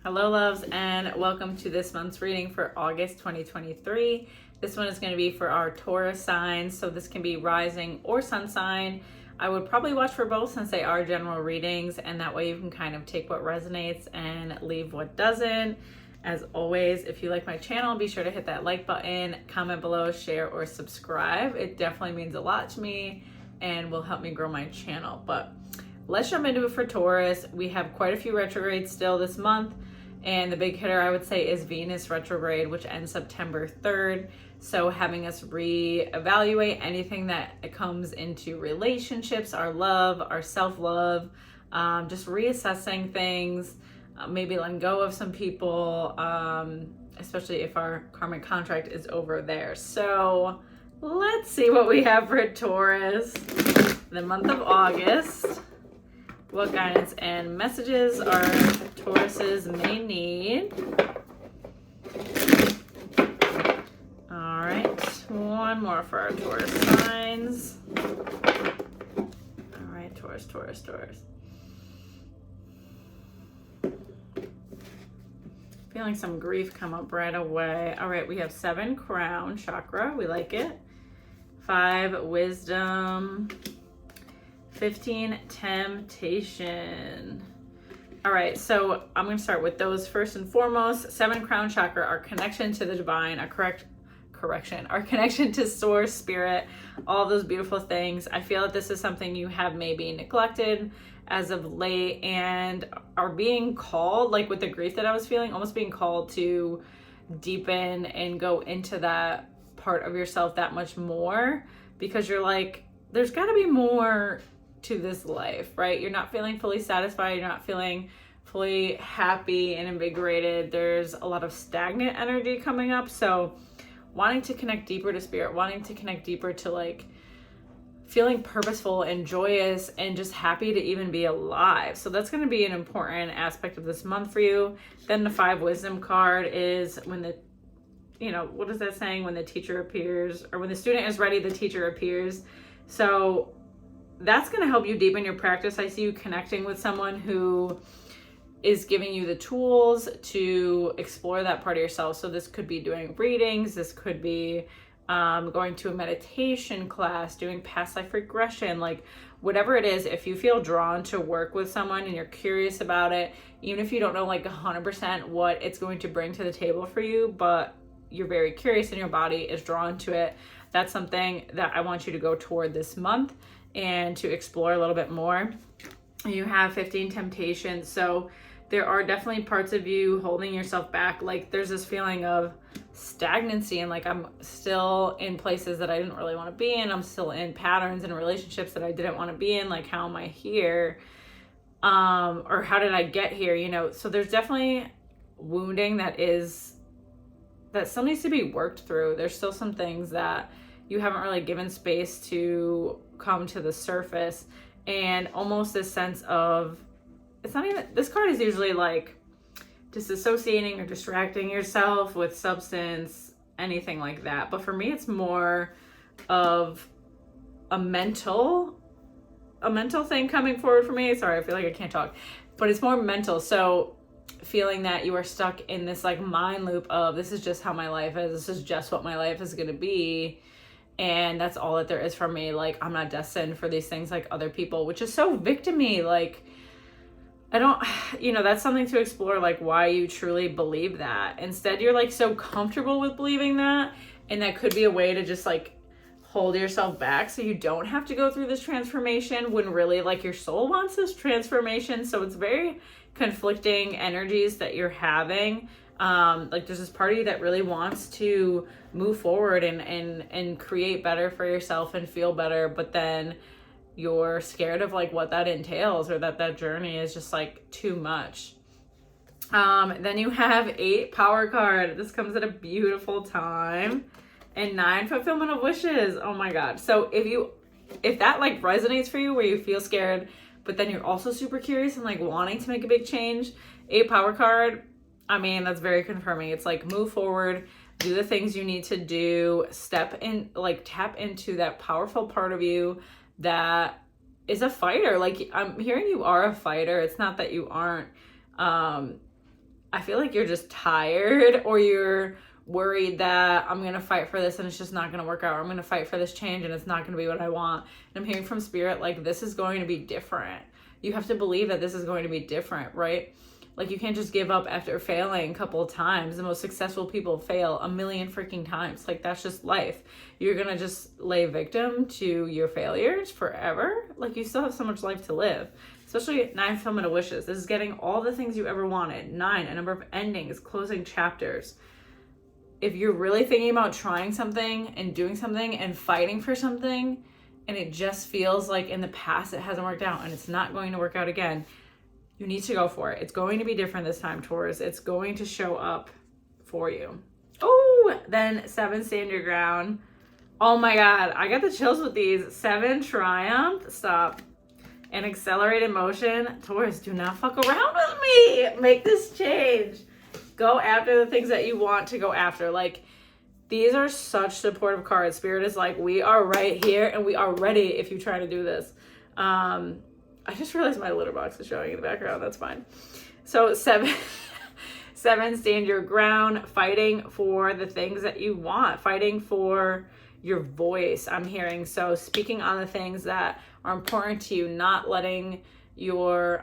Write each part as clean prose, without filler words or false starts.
Hello loves, and welcome to this month's reading for August 2023. This one is going to be for our Taurus signs, so this can be rising or sun sign. I would probably watch for both since they are general readings, and that way you can kind of take what resonates and leave what doesn't. As always, if you like my channel, be sure to hit that like button, comment below, share, or subscribe. It definitely means a lot to me and will help me grow my channel. But let's jump into it for Taurus. We have quite a few retrogrades still this month. And the big hitter, I would say, is Venus retrograde, which ends September 3rd. So having us reevaluate anything that comes into relationships, our love, our self-love, just reassessing things, maybe letting go of some people, especially if our karmic contract is over there. So let's see what we have for Taurus, the month of August. What guidance and messages our Tauruses may need. All right, one more for our Taurus signs. All right, Taurus. Feeling some grief come up right away. All right, we have 7 crown chakra. We like it. 5 wisdom. 15 temptation. All right, so I'm going to start with those first and foremost. 7 crown chakra, our connection to the divine, our our connection to source, spirit, all those beautiful things. I feel that this is something you have maybe neglected as of late and are being called, like with the grief that I was feeling, almost being called to deepen and go into that part of yourself that much more, because you're like, there's got to be more to this life, right? You're not feeling fully satisfied. You're not feeling fully happy and invigorated. There's a lot of stagnant energy coming up. So wanting to connect deeper to spirit, wanting to connect deeper to like feeling purposeful and joyous and just happy to even be alive. So that's going to be an important aspect of this month for you. Then the 5 wisdom card is when the, what is that saying? When the teacher appears, or when the student is ready, the teacher appears. So that's going to help you deepen your practice. I see you connecting with someone who is giving you the tools to explore that part of yourself. So this could be doing readings. This could be going to a meditation class, doing past life regression, like whatever it is. If you feel drawn to work with someone and you're curious about it, even if you don't know like 100% what it's going to bring to the table for you, but you're very curious and your body is drawn to it, that's something that I want you to go toward this month and to explore a little bit more. You have 15 temptations. So there are definitely parts of you holding yourself back. Like there's this feeling of stagnancy and like I'm still in places that I didn't really want to be in. I'm still in patterns and relationships that I didn't want to be in. Like, how am I here? Or how did I get here? So there's definitely wounding that still needs to be worked through. There's still some things that you haven't really given space to come to the surface, and almost this sense of, it's not even, this card is usually like disassociating or distracting yourself with substance, anything like that. But for me, it's more of a mental thing coming forward for me. Sorry, I feel like I can't talk, but it's more mental. So feeling that you are stuck in this like mind loop of, this is just how my life is. This is just what my life is going to be. And that's all that there is for me. Like, I'm not destined for these things like other people, which is so victim-y. Like, I don't, that's something to explore, like why you truly believe that. Instead, you're like so comfortable with believing that. And that could be a way to just like hold yourself back so you don't have to go through this transformation when really like your soul wants this transformation. So it's very conflicting energies that you're having. Like there's this part of you that really wants to move forward and create better for yourself and feel better, but then you're scared of like what that entails, or that journey is just like too much. Then you have 8 power card. This comes at a beautiful time. And 9 fulfillment of wishes. Oh my God. So if that like resonates for you, where you feel scared, but then you're also super curious and like wanting to make a big change, 8 power card, I mean, that's very confirming. It's like, move forward, do the things you need to do, step in, like tap into that powerful part of you that is a fighter. Like, I'm hearing you are a fighter. It's not that you aren't. I I feel like you're just tired, or you're worried that I'm going to fight for this and it's just not going to work out. Or I'm going to fight for this change and it's not going to be what I want. And I'm hearing from Spirit, like, this is going to be different. You have to believe that this is going to be different, right? Like, you can't just give up after failing a couple of times. The most successful people fail a million freaking times. Like, that's just life. You're going to just lay victim to your failures forever. Like, you still have so much life to live. Especially 9 fulfillment of wishes. This is getting all the things you ever wanted. 9, a number of endings, closing chapters. If you're really thinking about trying something and doing something and fighting for something, and it just feels like in the past it hasn't worked out and it's not going to work out again, you need to go for it. It's going to be different this time, Taurus. It's going to show up for you. Oh, then 7, stand your ground. Oh my God, I got the chills with these. 7, triumph. Stop. And accelerated motion. Taurus, do not fuck around with me. Make this change. Go after the things that you want to go after. Like, these are such supportive cards. Spirit is like, we are right here and we are ready if you try to do this. I just realized my litter box is showing in the background. That's fine. So 7, stand your ground, fighting for the things that you want, fighting for your voice, I'm hearing. So speaking on the things that are important to you, not letting your,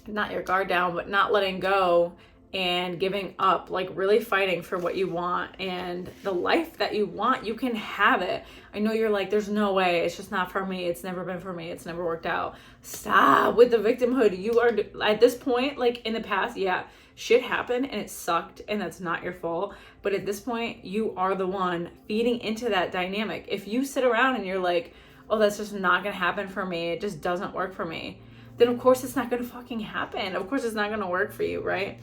not your guard down, but not letting go and giving up, like really fighting for what you want and the life that you want. You can have it. I know you're like, there's no way, it's just not for me, it's never been for me, it's never worked out. Stop with the victimhood. You are at this point, like in the past, yeah, shit happened and it sucked and that's not your fault, but at this point you are the one feeding into that dynamic. If you sit around and you're like, oh, that's just not gonna happen for me, it just doesn't work for me, then of course it's not gonna fucking happen. Of course it's not gonna work for you, right?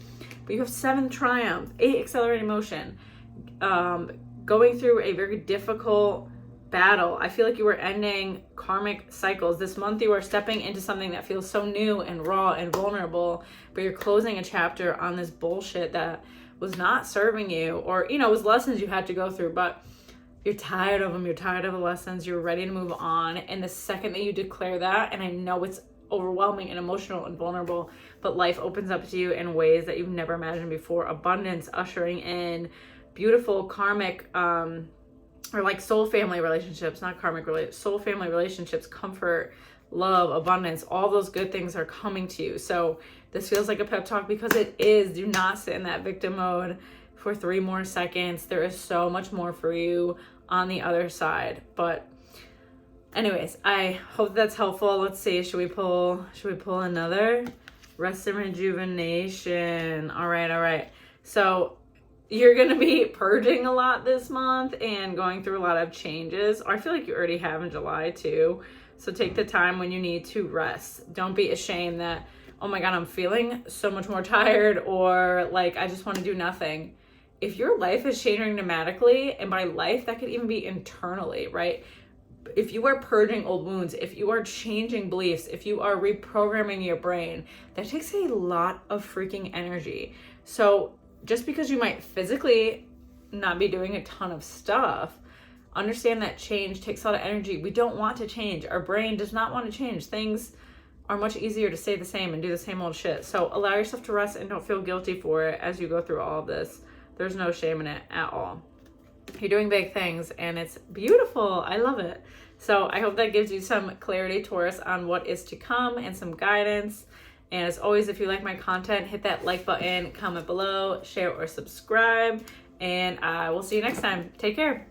But you have 7, triumph, 8, accelerated motion, going through a very difficult battle. I feel like you were ending karmic cycles. This month you are stepping into something that feels so new and raw and vulnerable, but you're closing a chapter on this bullshit that was not serving you, or, you know, it was lessons you had to go through, but you're tired of them. You're tired of the lessons. You're ready to move on. And the second that you declare that, and I know it's overwhelming and emotional and vulnerable, but life opens up to you in ways that you've never imagined before. Abundance ushering in, beautiful karmic or like soul family relationships, not karmic soul family relationships, comfort, love, abundance, all those good things are coming to you. So this feels like a pep talk because it is. Do not sit in that victim mode for 3 more seconds. There is so much more for you on the other side. But anyways, I hope that's helpful. Let's see. Should we pull another? Rest and rejuvenation. All right. So you're going to be purging a lot this month and going through a lot of changes. I feel like you already have in July too. So take the time when you need to rest. Don't be ashamed that, oh my God, I'm feeling so much more tired, or like, I just want to do nothing. If your life is changing dramatically, and by life, that could even be internally, right? If you are purging old wounds, if you are changing beliefs, if you are reprogramming your brain, that takes a lot of freaking energy. So just because you might physically not be doing a ton of stuff, understand that change takes a lot of energy. We don't want to change. Our brain does not want to change. Things are much easier to stay the same and do the same old shit. So allow yourself to rest and don't feel guilty for it as you go through all of this. There's no shame in it at all. You're doing big things and it's beautiful. I love it. So I hope that gives you some clarity, Taurus, on what is to come and some guidance. And as always, if you like my content, hit that like button, comment below, share or subscribe, and I will see you next time. Take care.